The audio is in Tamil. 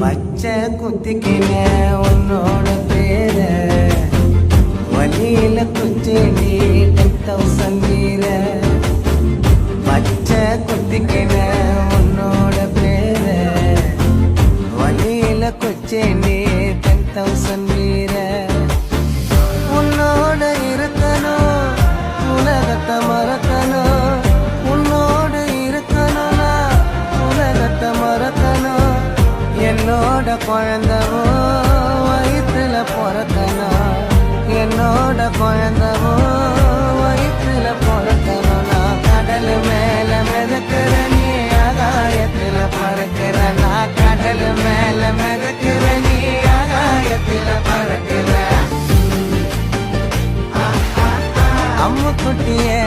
பச்சை குத்திக்கின உன்னோட பேர வழியில குச்சேடி 10,000 வீர பச்சை குத்திக்கின உன்னோட பேர வழியில குச்சேடி 10,000 வீர உன்னோட இருக்கணும் உலகத்தை மறக்கணும் உன்னோடு இருக்கணும்னா உலகத்தை மறக்கணும் என்னோட குழந்தவோ வயிற்றுல பிறக்கணும் என்னோட குழந்தவோ வயிற்றுல பிறக்கணும் நான் கடல் மேல மிதக்கிற நீ ஆகாயத்துல பறக்கிற நான் கடல் மேல மிதக்கிற நீ ஆகாயத்துல பறக்கிற அம்முக்குட்டியே